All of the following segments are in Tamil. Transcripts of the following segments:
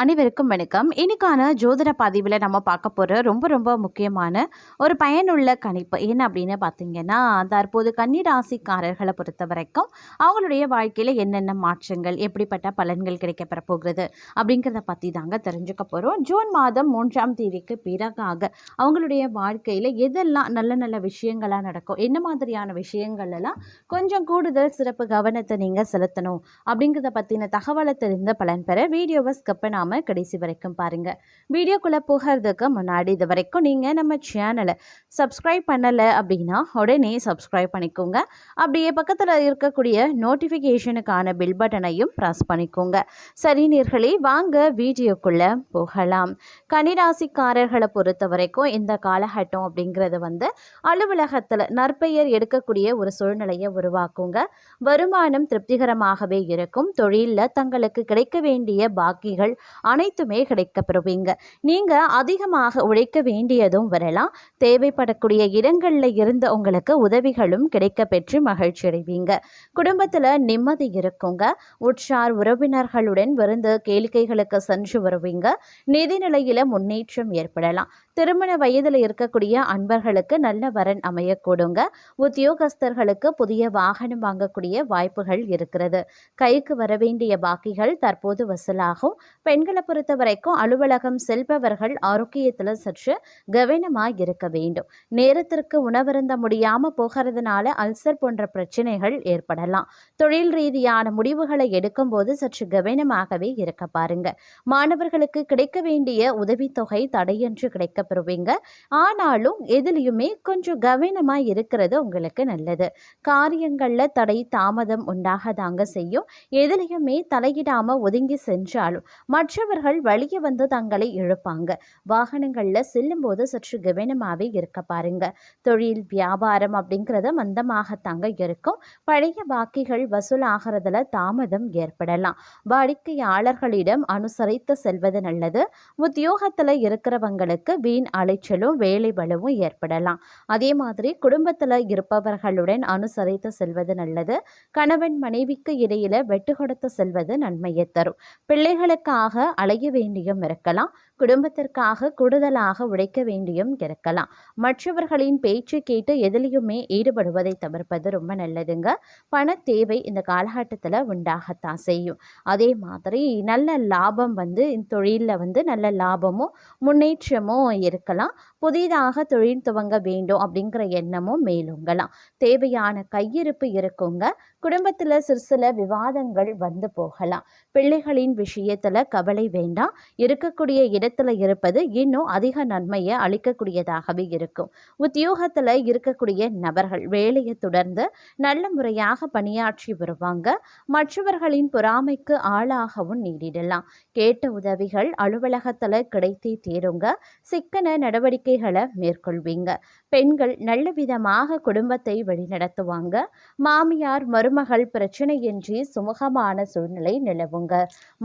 அனைவருக்கும் வணக்கம். இன்னைக்கான ஜோதிட பதிவில் நம்ம பார்க்க போகிற ரொம்ப ரொம்ப முக்கியமான ஒரு பயனுள்ள கணிப்பு என்ன அப்படின்னு பார்த்தீங்கன்னா, தற்போது கன்னி ராசிக்காரர்களை பொறுத்த வரைக்கும் அவங்களுடைய வாழ்க்கையில் என்னென்ன மாற்றங்கள், எப்படிப்பட்ட பலன்கள் கிடைக்கப்பெற போகிறது அப்படிங்கிறத பற்றி தாங்க தெரிஞ்சுக்க போகிறோம். ஜூன் மாதம் 3ஆம் தேதிக்கு பிறகாக அவங்களுடைய வாழ்க்கையில் எதெல்லாம் நல்ல நல்ல விஷயங்களாக நடக்கும், என்ன மாதிரியான விஷயங்கள் எல்லாம் கொஞ்சம் கூடுதல் சிறப்பு கவனத்தை நீங்கள் செலுத்தணும் அப்படிங்கிறத பற்றின தகவலை தெரிந்த பலன் பெற வீடியோவை ஸ்கிப் பண்ணாமல் கடைசி வரைக்கும் பாருங்க. வீடியோக்குள்ள போகிறதுக்கு முன்னாடி இது வரைக்கும் நீங்க நம்ம சேனலை சப்ஸ்கிரைப் பண்ணல அப்படின்னா உடனே சப்ஸ்கிரைப் பண்ணிக்கோங்க. அப்படியே பக்கத்துல இருக்கக்கூடிய நோட்டிபிகேஷனுக்கான பில் பட்டனையும் பிரஸ் பண்ணிக்கோங்க. சரி நேயர்களே, வாங்க வீடியோக்குள்ள போகலாம். கன்னிராசிக்காரர்களை பொறுத்த வரைக்கும் இந்த காலகட்டம் அப்படிங்கிறது அலுவலகத்துல நற்பெயர் எடுக்கக்கூடிய ஒரு சூழ்நிலையை உருவாக்குங்க. வருமானம் திருப்திகரமாகவே இருக்கும். தொழிலில் தங்களுக்கு கிடைக்க வேண்டிய பாக்கிகள் அனைத்துமே கிடைக்கப்பெறுவீங்க. நீங்க அதிகமாக உழைக்க வேண்டியதும் வரலாம். தேவைப்படக்கூடிய இடங்கள்ல இருந்து உங்களுக்கு உதவிகளும் கிடைக்க பெற்று மகிழ்ச்சி அடைவீங்க. குடும்பத்துல நிம்மதி இருக்குங்க. உற்றார் உறவினர்களுடன் விருந்து கேளிக்கைகளுக்கு சென்று வருவீங்க. நிதி நிலையில முன்னேற்றம் ஏற்படலாம். திருமண வயதில் இருக்கக்கூடிய அன்பர்களுக்கு நல்ல வரன் அமையக்கூடுங்க. உத்தியோகஸ்தர்களுக்கு புதிய வாகனம் வாங்கக்கூடிய வாய்ப்புகள் இருக்கிறது. கைக்கு வரவேண்டிய பாக்கிகள் தற்போது வசூலாகும். பெண்களை பொறுத்த வரைக்கும் அலுவலகம் செல்பவர்கள் ஆரோக்கியத்தில் சற்று கவனமாக இருக்க வேண்டும். நேரத்திற்கு உணவருந்த முடியாம போகிறதுனால அல்சர் போன்ற பிரச்சனைகள் ஏற்படலாம். தொழில் ரீதியான முடிவுகளை எடுக்கும் போது சற்று கவனமாகவே இருக்க பாருங்க. மாணவர்களுக்கு கிடைக்க வேண்டிய உதவித்தொகை தடையன்று கிடைக்க பெறுவீங்க. ஆனாலும் எதுலையுமே கொஞ்சம் கவனமா இருக்கிறது உங்களுக்கு நல்லது. காரியங்கள்ல தடை தாமதம் உண்டாகதாங்க செய்யும். எதுலையுமே தலையிடாம ஒதுங்கி சென்றாலும் மற்றவர்கள் வழிய வந்து தங்களை இழுப்பாங்க. வாகனங்கள்ல செல்லும் போது சற்று கவனமாவே இருக்க பாருங்க. தொழில் வியாபாரம் அப்படிங்கிறத மந்தமாகத்தாங்க இருக்கும். பழைய பாக்கிகள் வசூலாகிறதுல தாமதம் ஏற்படலாம். வாடிக்கையாளர்களிடம் அனுசரித்து செல்வது நல்லது. உத்தியோகத்துல இருக்கிறவங்களுக்கு வீண் அலைச்சலும் வேலை பலுவும் ஏற்படலாம். அதே மாதிரி குடும்பத்துல இருப்பவர்களுடன் அனுசரித்து செல்வது நல்லது. கணவன் மனைவிக்கு இடையில வெட்டு கொடுத்து செல்வது நன்மையை தரும். பிள்ளைகளுக்காக அலைய வேண்டியும் இருக்கலாம். குடும்பத்திற்காக கூடுதலாக உழைக்க வேண்டியும் இருக்கலாம். மற்றவர்களின் பேச்சு கேட்டு எதிலையுமே ஈடுபடுவதை தவிர்ப்பது ரொம்ப நல்லதுங்க. பண தேவை இந்த காலகட்டத்தில் உண்டாகத்தான் செய்யும். அதே மாதிரி நல்ல லாபம் இந்த தொழிலில் நல்ல லாபமும் முன்னேற்றமும் இருக்கலாம். புதிதாக தொழில் துவங்க வேண்டும் அப்படிங்கிற எண்ணமும் மேலுங்கலாம். தேவையான கையிருப்பு இருக்குங்க. குடும்பத்தில் சில விவாதங்கள் போகலாம். பிள்ளைகளின் விஷயத்துல கவலை வேண்டாம். இருக்கக்கூடிய இடத்துல இருப்பது இன்னும் அதிக நன்மையை அளிக்கக்கூடியதாகவே இருக்கும். உத்தியோகத்துல இருக்கக்கூடிய நபர்கள் வேலையை தொடர்ந்து நல்ல முறையாக பணியாற்றி வருவாங்க. மற்றவர்களின் பொறாமைக்கு ஆளாகவும் நேரிடலாம். கேட்ட உதவிகள் அலுவலகத்துல கிடைத்தே தேருங்க. சிக்கன நடவடிக்கைகளை மேற்கொள்வீங்க. பெண்கள் நல்ல விதமாக குடும்பத்தை வழிநடத்துவாங்க. மாமியார் மருமகள் பிரச்சனையின்றி சுமூகமான சூழ்நிலை நிலவுங்க.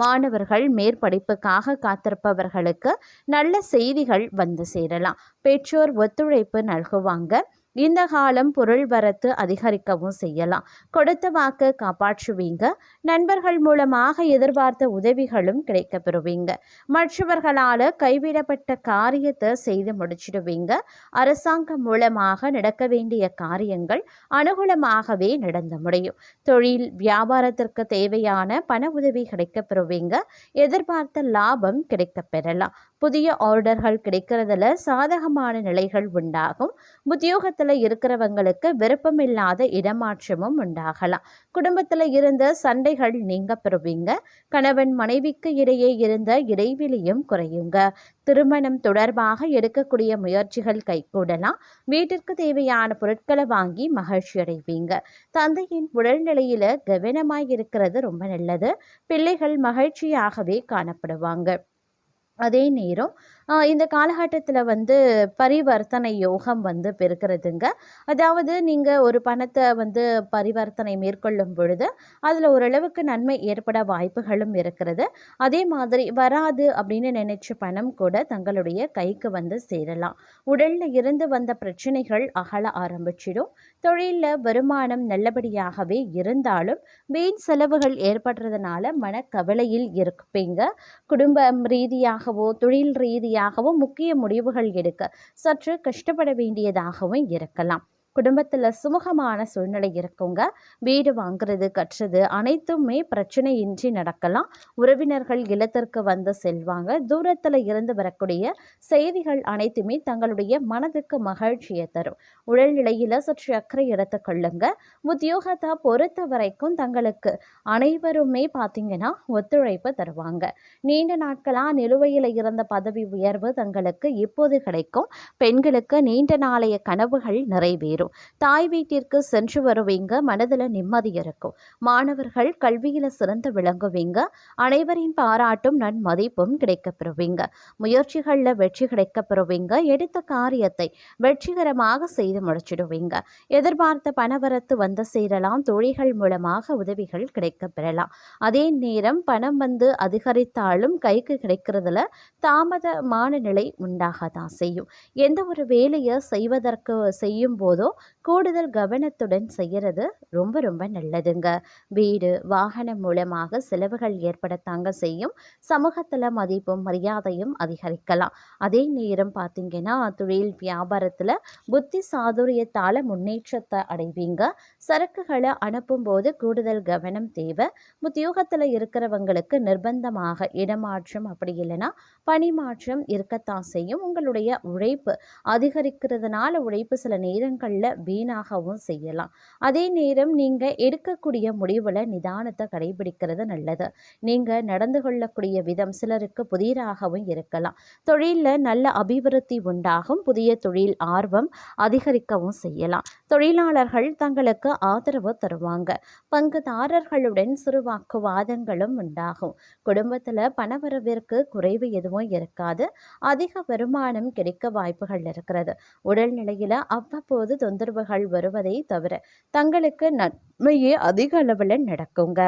மாணவர்கள் மேற்படிப்புக்காக காத்திருப்பவர்களுக்கு நல்ல செய்திகள் சேரலாம். பெற்றோர் ஒத்துழைப்பு நல்குவாங்க. இந்த காலம் பொருள் வரத்து அதிகரிக்கவும் செய்யலாம். கொடுத்த வாக்கு காப்பாற்றுவீங்க. நண்பர்கள் மூலமாக எதிர்பார்த்த உதவிகளும் கிடைக்க பெறுவீங்க. மற்றவர்களால கைவிடப்பட்ட காரியத்தை செய்து முடிச்சிடுவீங்க. அரசாங்கம் மூலமாக நடக்க வேண்டிய காரியங்கள் அனுகூலமாகவே நடந்து முடியும். தொழில் வியாபாரத்திற்கு தேவையான பண உதவி கிடைக்க பெறுவீங்க. எதிர்பார்த்த லாபம் கிடைக்க பெறலாம். புதிய ஆர்டர்கள் கிடைக்கிறதுல சாதகமான நிலைகள் உண்டாகும். உத்தியோகத்தில் இருக்கிறவங்களுக்கு விருப்பமில்லாத இடமாற்றமும் உண்டாகலாம். குடும்பத்தில் இருந்த சண்டைகள் நீங்க பெறுவீங்க. கணவன் மனைவிக்கு இடையே இருந்த இடைவெளியும் குறையுங்க. திருமணம் தொடர்பாக எடுக்கக்கூடிய முயற்சிகள் கைகூடலாம். வீட்டிற்கு தேவையான பொருட்களை வாங்கி மகிழ்ச்சி அடைவீங்க. தந்தையின் உடல்நிலையில கவனமாய் இருக்கிறது ரொம்ப நல்லது. பிள்ளைகள் மகிழ்ச்சியாகவே காணப்படுவாங்க. அதே நேரம் இந்த காலகட்டத்தில் வந்து பரிவர்த்தனை யோகம் வந்து பெருக்கிறதுங்க. அதாவது நீங்கள் ஒரு பணத்தை வந்து பரிவர்த்தனை மேற்கொள்ளும் பொழுது அதில் ஓரளவுக்கு நன்மை ஏற்பட வாய்ப்புகளும் இருக்கிறது. அதே மாதிரி வராது அப்படின்னு நினைச்ச பணம் கூட தங்களுடைய கைக்கு வந்து சேரலாம். உடலில் இருந்து வந்த பிரச்சனைகள் அகல ஆரம்பிச்சிடும். தொழிலில் வருமானம் நல்லபடியாகவே இருந்தாலும் வீண் செலவுகள் ஏற்படுறதுனால மனக்கவலையில் இருப்பீங்க. குடும்பம் ரீதியாகவோ தொழில் ரீதியாகவோ முக்கிய முடிவுகள் எடுக்க சற்று கஷ்டப்பட வேண்டியதாகவும் இருக்கலாம். குடும்பத்தில் சுமூகமான சூழ்நிலை இருக்குங்க. வீடு வாங்குறது கட்டுறது அனைத்துமே பிரச்சனையின்றி நடக்கலாம். உறவினர்கள் இல்லத்திற்கு வந்து செல்வாங்க. தூரத்தில் இருந்து வரக்கூடிய செய்திகள் அனைத்துமே தங்களுடைய மனதுக்கு மகிழ்ச்சியை தரும். உடல்நிலையில் சற்று அக்கறை எடுத்துக்கொள்ளுங்க. உத்தியோகத்தை பொறுத்த வரைக்கும் தங்களுக்கு அனைவருமே பார்த்தீங்கன்னா ஒத்துழைப்பு தருவாங்க. நீண்ட நாட்களாக நிலுவையில் இருந்த பதவி உயர்வு தங்களுக்கு இப்போது கிடைக்கும். பெண்களுக்கு நீண்ட நாளைய கனவுகள் நிறைவேறும். தாய் வீட்டிற்கு சென்று வருவீங்க. மனதில் நிம்மதி இருக்கும். மாணவர்கள் கல்வியில் சிறந்து விளங்குவீங்க. அனைவரின் பாராட்டும் நன்மதிப்பும் கிடைக்கப்பெறுவீங்க. முயற்சிகளில் வெற்றி கிடைக்கப்பெறுவீங்க. எடுத்த காரியத்தை வெற்றிகரமாக செய்து முடிச்சிடுவீங்க. எதிர்பார்த்த பணவரத்து வந்து சேரலாம். தொழில்கள் மூலமாக உதவிகள் கிடைக்கப்பெறலாம். அதே நேரம் பணம் வந்து அதிகரித்தாலும் கைக்கு கிடைக்கிறதுல தாமதமான நிலை உண்டாகத்தான் செய்யும். எந்த ஒரு வேலையை செய்யும் போதோ கூடுதல் கவனத்துடன் செய்கிறது ரொம்ப ரொம்ப நல்லதுங்க. வீடு வாகனம் மூலமாக செலவுகள் ஏற்படத்தாங்க செய்யும். சமூகத்தில் மதிப்பும் மரியாதையும் அதிகரிக்கலாம். அதே நேரம் பார்த்தீங்கன்னா தொழில் வியாபாரத்தில் புத்தி சாதுரியத்தால் முன்னேற்றத்தை அடைவீங்க. சரக்குகளை அனுப்பும் போது கூடுதல் கவனம் தேவை. உத்தியோகத்தில் இருக்கிறவங்களுக்கு நிர்பந்தமாக இடமாற்றம் அப்படி இல்லைன்னா பணிமாற்றம் இருக்கத்தான் செய்யும். உங்களுடைய உழைப்பு அதிகரிக்கிறதுனால உழைப்பு சில நேரங்களில் வீணாகவும் செய்யலாம். அதே நேரம் நீங்கள் எடுக்கக்கூடிய முடிவில் நிதானத்தை கடைபிடிக்கிறது நல்லது. நீங்கள் நடந்து கொள்ளக்கூடிய விதம் சிலருக்கு புதிராகவும் இருக்கலாம். தொழிலில் நல்ல அபிவிருத்தி உண்டாகும். புதிய தொழில் ஆர்வம் அதிகரிக்கவும் செய்யலாம். தொழிலாளர்கள் தங்களுக்கு ஆதரவு தருவாங்க. பங்குதாரர்களுடன் சிறு வாக்குவாதங்களும் உண்டாகும். குடும்பத்தில் பணவரவிற்கு குறைவு எதுவும் இருக்காது. அதிக வருமானம் கிடைக்க வாய்ப்புகள் இருக்கிறது. உடல்நிலையில் அவ்வப்போது தொந்தரவுகள் வருவதை தவிர தங்களுக்கு நன்மையே அதிக அளவில் நடக்குங்க.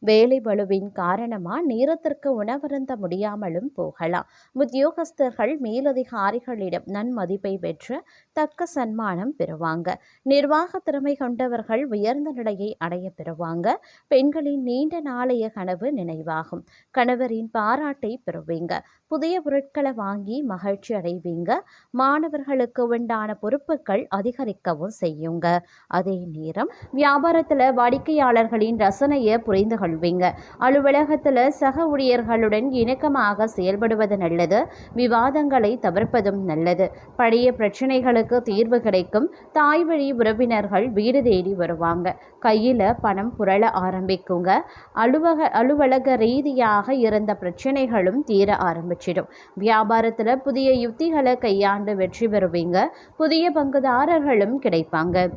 வேலை பளுவின் காரணமாக நேரத்திற்கு உணவருந்த முடியாமலும் போகலாம். உத்தியோகஸ்தர்கள் மேலதிகாரிகளிடம் நன்மதிப்பை பெற்று தக்க சன்மானம் பெறுவாங்க. நிர்வாக திறமை கொண்டவர்கள் உயர்ந்த நிலையை அடைய பெறுவாங்க. பெண்களின் நீண்ட நாளைய கனவு நினைவாகும். கணவரின் பாராட்டை பெறுவீங்க. புதிய பொருட்களை வாங்கி மகிழ்ச்சி அடைவீங்க. மாணவர்களுக்கு உண்டான பொறுப்புகள் அதிகரிக்கவும் செய்யுங்க. அதே நேரம் வியாபாரத்தில் வாடிக்கையாளர்களின் ரசனையை புரிந்து கொள்வீங்க. அலுவலகத்தில் சக ஊழியர்களுடன் இணக்கமாக செயல்படுவது நல்லது. விவாதங்களை தவிர்ப்பதும் நல்லது. பழைய பிரச்சனைகளுக்கு தீர்வு கிடைக்கும். தாய் வழி உறவினர்கள் வீடு தேடி வருவாங்க. கையில் பணம் புரள ஆரம்பிக்குங்க. அலுவலக ரீதியாக இருந்த பிரச்சனைகளும் தீர ஆரம்பிச்சிடும். வியாபாரத்தில் புதிய யுத்திகளை கையாண்டு வெற்றி பெறுவீங்க. புதிய பங்குதாரர்களும் கிடைப்பாங்க.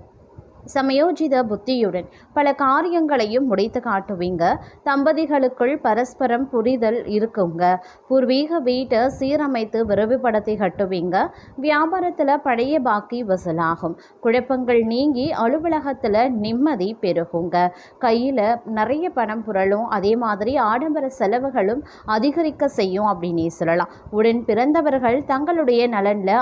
சமயோஜித புத்தியுடன் பல காரியங்களையும் முடித்து காட்டுவீங்க. தம்பதிகளுக்குள் பரஸ்பரம் புரிதல் இருக்குங்க. பூர்வீக வீட்டை சீரமைத்து விரிவுபடுத்தி கட்டுவீங்க. வியாபாரத்தில் பழைய பாக்கி வசூலாகும். குழப்பங்கள் நீங்கி அலுவலகத்தில் நிம்மதி பெருகுங்க. கையில் நிறைய பணம் புரளும். அதே மாதிரி ஆடம்பர செலவுகளும் அதிகரிக்க செய்யும் அப்படின்னே சொல்லலாம். உடன் பிறந்தவர்கள் தங்களுடைய நலனில்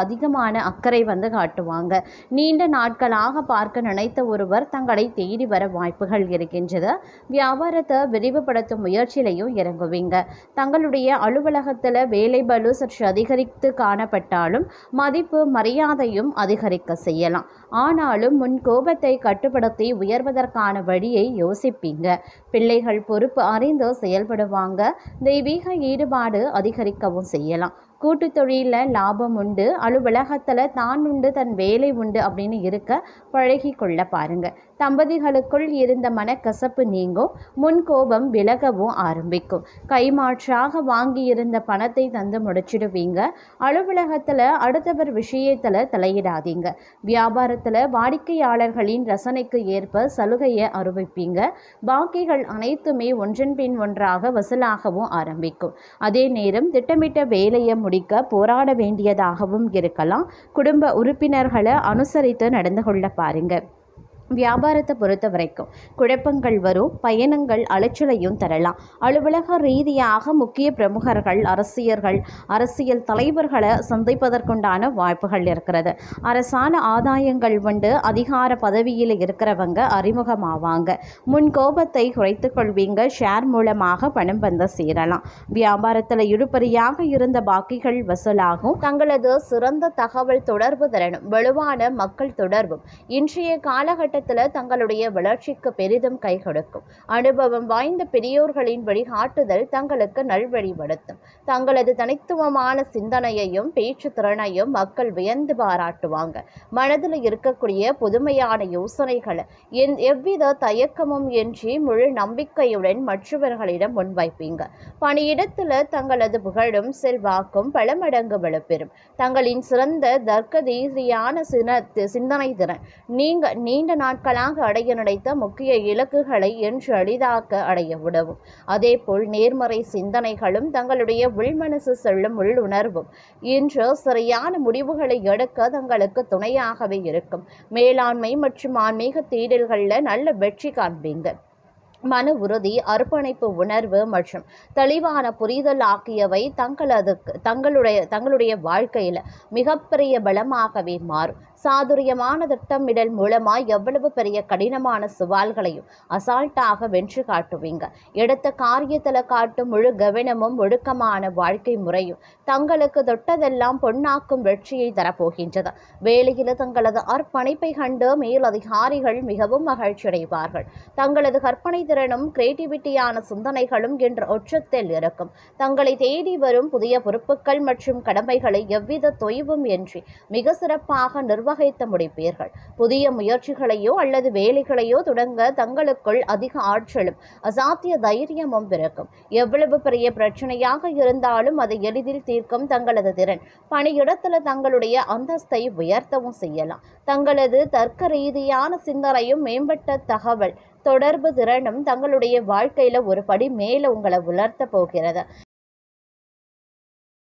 அதிகமான அக்கறை வந்து காட்டுவாங்க. நீண்ட நாட்களாக பார்க்க நினைத்த ஒருவர் தங்களை தேடி வர வாய்ப்புகள் இருக்கின்றது. வியாபாரத்தை விரிவுபடுத்தும் முயற்சியிலையும் இறங்குவீங்க. தங்களுடைய அலுவலகத்தில் வேலை பளு சற்று அதிகரித்து காணப்பட்டாலும் மதிப்பு மரியாதையும் அதிகரிக்க செய்யலாம். ஆனாலும் முன் கோபத்தை கட்டுப்படுத்தி உயர்வதற்கான வழியை யோசிப்பீங்க. பிள்ளைகள் பொறுப்பு அறிந்து செயல்படுவாங்க. தெய்வீக ஈடுபாடு அதிகரிக்கவும் செய்யலாம். கூட்டு தொழிலில் லாபம் உண்டு. அலுவலகத்தில் தான் உண்டு தன் வேலை உண்டு அப்படின்னு இருக்க பழகி கொள்ள பாருங்க. தம்பதிகளுக்குள் இருந்த மனக்கசப்பு நீங்கும், முன்கோபம் விலகவும் ஆரம்பிக்கும். கைமாற்றாக வாங்கியிருந்த பணத்தை தந்து முடிச்சிடுவீங்க. அலுவலகத்தில் அடுத்தவர் விஷயத்தில் தலையிடாதீங்க. வியாபாரத்தில் வாடிக்கையாளர்களின் ரசனைக்கு ஏற்ப சலுகையை அறிவிப்பீங்க. பாக்கிகள் அனைத்துமே ஒன்றன் பின் ஒன்றாக வசூலாகவும் ஆரம்பிக்கும். அதே நேரம் திட்டமிட்ட வேலையை முடிக்க போராட வேண்டியதாகவும் இருக்கலாம். குடும்ப உறுப்பினர்களை அனுசரித்து நடந்து கொள்ள பாருங்க. வியாபாரத்தை பொறுத்த வரைக்கும் குழப்பங்கள் வரும், பயணங்கள் அலைச்சலையும் தரலாம். அலுவலக ரீதியாக முக்கிய பிரமுகர்கள், அரசியல் தலைவர்களை சந்திப்பதற்குண்டான வாய்ப்புகள் இருக்கிறது. அரசான ஆதாயங்கள் உண்டு. அதிகார பதவியில் இருக்கிறவங்க அறிமுகமாவாங்க. முன் கோபத்தை குறைத்து கொள்வீங்க. ஷேர் மூலமாக பணம் வந்து சேரலாம். வியாபாரத்தில் இழுபறியாக இருந்த பாக்கிகள் வசூலாகும். தங்களது சிறந்த தகவல் தொடர்பு திறனும் வலுவான மக்கள் தொடர்பும் இன்றைய காலகட்ட தங்களுடைய வளர்ச்சிக்கு பெரிதும் கை கொடுக்கும். அனுபவம் வாய்ந்த பெரியோர்களின் வழிகாட்டுதல் தங்களுக்கு நல்வழிப்படுத்தும். தங்களது தனித்துவமான சிந்தனையையும் பேச்சு திறனையும் மக்கள் வியந்து பாராட்டுவாங்க. மனதில் இருக்கக்கூடிய புதுமையான யோசனைகளை எவ்வித தயக்கமும் இன்றி முழு நம்பிக்கையுடன் மற்றவர்களிடம் முன்வைப்பீங்க. பணியிடத்தில் தங்களது புகழும் செல்வாக்கும் பல மடங்கு வலுப்பெறும். தங்களின் சிறந்த தர்க்கரீதியான சிந்தனை திறன் நீண்ட நாட்களாக அடைய நினைத்த முக்கிய இலக்குகளை என்று எளிதாக்க அடைய உதவும். அதேபோல் நேர்மறை சிந்தனைகளும் தங்களுடைய உள்மனசு செல்லும் உள்ளுணர்வும் இன்று சரியான முடிவுகளை எடுக்க தங்களுக்கு துணையாகவே இருக்கும். மேலாண்மை மற்றும் ஆன்மீக தேடல்களில் நல்ல வெற்றி காண்பீங்க. மன உறுதி, அர்ப்பணிப்பு உணர்வு மற்றும் தெளிவான புரிதல் ஆகியவை தங்களுடைய வாழ்க்கையில் மிகப்பெரிய பலமாகவே மாறும். சாதுரியமான திட்டமிடல் மூலமாக எவ்வளவு பெரிய கடினமான சவால்களையும் அசால்ட்டாக வென்று காட்டுவீங்க. எடுத்த காரியத்தில் காட்டும் முழு கவனமும் ஒழுக்கமான வாழ்க்கை முறையும் தங்களுக்கு தொட்டதெல்லாம் பொன்னாக்கும் வெற்றியை தரப்போகின்றது. வேலையில் தங்களது அர்ப்பணிப்பை கண்டு மேலதிகாரிகள் மிகவும் மகிழ்ச்சி அடைவார்கள். தங்களது கற்பனை திறனும் கிரியேட்டிவிட்டியான சிந்தனைகளும் என்ற உச்சத்தில் இருக்கும். தங்களை தேடி வரும் புதிய பொறுப்புகள் மற்றும் கடமைகளை எவ்வித தொய்வும் இன்றி மிக சிறப்பாக நிர்வகித்து முடிப்பீர்கள். புதிய முயற்சிகளையோ அல்லது வேலைகளையோ தொடங்க தங்களுக்குள் அதிக ஆற்றலும் அசாத்திய தைரியமும் பிறக்கும். எவ்வளவு பெரிய பிரச்சனையாக இருந்தாலும் அதை எளிதில் தீர்க்கும் தங்களது திறன் பணியிடத்தில் தங்களுடைய அந்தஸ்தை உயர்த்தவும் செய்யலாம். தங்களது தர்க்க ரீதியான சிந்தனையும் மேம்பட்ட தகவல் தொடர்பு திறனும் தங்களுடைய வாழ்க்கையில ஒரு படி மேல உங்களை உலர்த்த போகிறது.